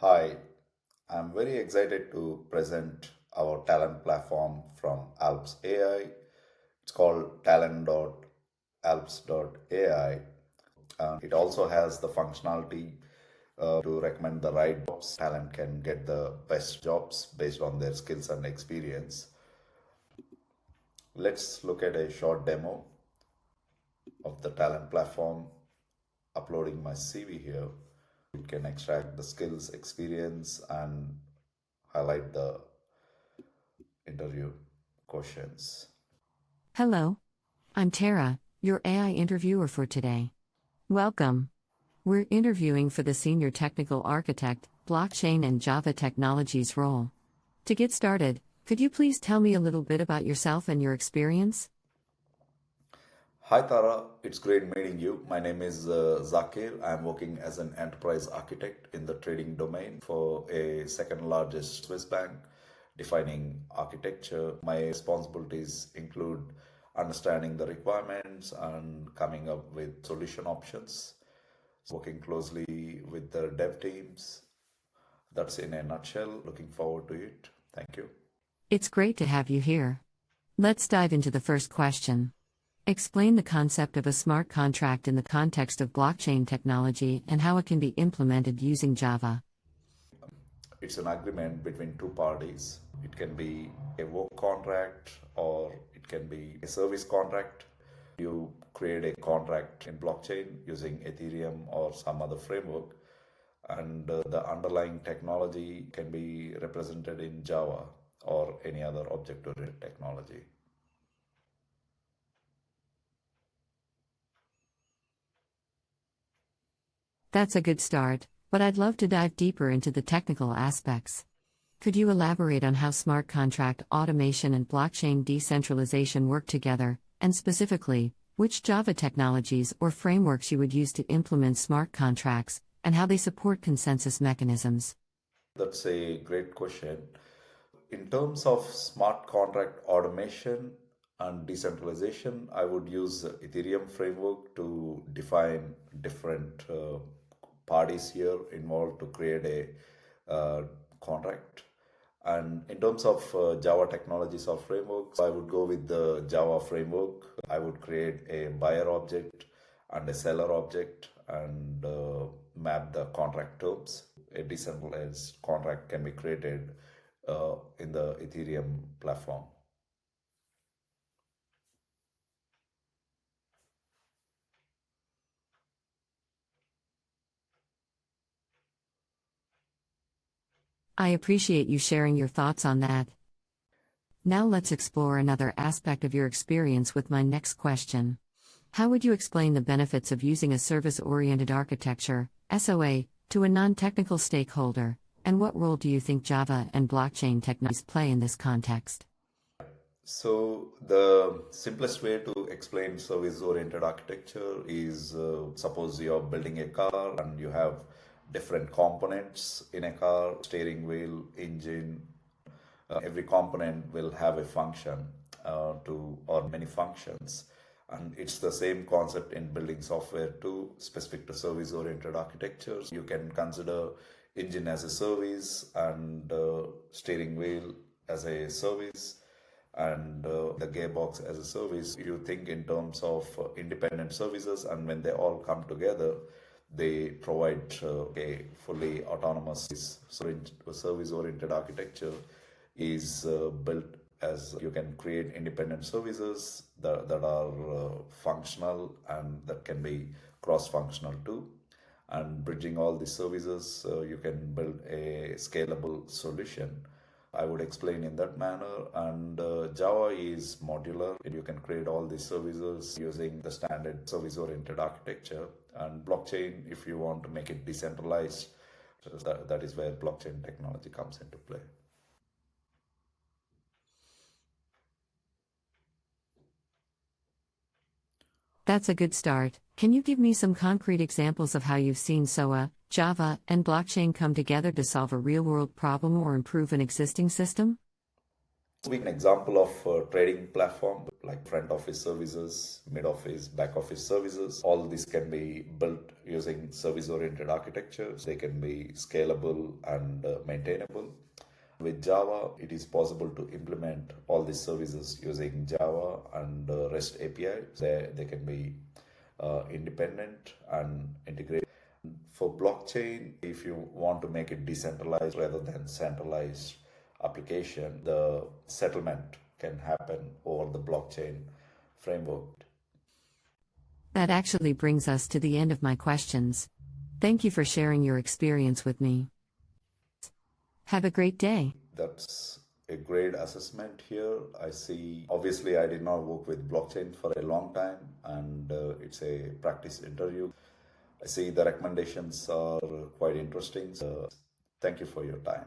Hi, I'm very excited to present our talent platform from ALLPS.AI. It's called talent.alps.ai. It also has the functionality to recommend the right jobs. Talent can get the best jobs based on their skills and experience. Let's look at a short demo of the talent platform. Uploading my CV here. You can extract the skills, experience, and highlight the interview questions. Hello, I'm Tara, your AI interviewer for today. Welcome. We're interviewing for the Senior Technical Architect, Blockchain and Java Technologies role. To get started, could you please tell me a little bit about yourself and your experience? Hi Tara, it's great meeting you. My name is Zakir. I'm working as an enterprise architect in the trading domain for a second largest Swiss bank, defining architecture. My responsibilities include understanding the requirements and coming up with solution options, working closely with the dev teams. That's in a nutshell. Looking forward to it. Thank you. It's great to have you here. Let's dive into the first question. Explain the concept of a smart contract in the context of blockchain technology and how it can be implemented using Java. It's an agreement between two parties. It can be a work contract or it can be a service contract. You create a contract in blockchain using Ethereum or some other framework, and the underlying technology can be represented in Java or any other object-oriented technology. That's a good start, but I'd love to dive deeper into the technical aspects. Could you elaborate on how smart contract automation and blockchain decentralization work together, and specifically, which Java technologies or frameworks you would use to implement smart contracts, and how they support consensus mechanisms? That's a great question. In terms of smart contract automation and decentralization, I would use the Ethereum framework to define different parties here involved to create a contract. And in terms of Java technologies or frameworks, I would go with the Java framework. I would create a buyer object and a seller object and map the contract terms. A decentralized contract can be created in the Ethereum platform. I appreciate you sharing your thoughts on that. Now let's explore another aspect of your experience with my next question. How would you explain the benefits of using a service-oriented architecture, SOA, to a non-technical stakeholder, and what role do you think Java and blockchain technologies play in this context? So the simplest way to explain service-oriented architecture is suppose you're building a car and you have different components in a car, steering wheel, engine. Every component will have a function or many functions. And it's the same concept in building software too, specific to service-oriented architectures. You can consider engine as a service and steering wheel as a service and the gearbox as a service. You think in terms of independent services, and when they all come together, they provide a fully autonomous service-oriented architecture is built as you can create independent services that are functional and that can be cross-functional too. And bridging all these services, you can build a scalable solution. I would explain in that manner. And Java is modular. You can create all these services using the standard service-oriented architecture. And blockchain, if you want to make it decentralized, that is where blockchain technology comes into play. That's a good start. Can you give me some concrete examples of how you've seen SOA, Java, and blockchain come together to solve a real-world problem or improve an existing system? An example of a trading platform. like front office services, mid office, back office services. All this can be built using service oriented architectures. They can be scalable and maintainable. With Java, it is possible to implement all these services using Java and REST API. They can be independent and integrated. For blockchain, if you want to make it decentralized rather than centralized application, the settlement can happen over the blockchain framework. That actually brings us to the end of my questions. Thank you for sharing your experience with me. Have a great day. That's a great assessment here. I see, obviously, I did not work with blockchain for a long time, and it's a practice interview. I see the recommendations are quite interesting. So thank you for your time.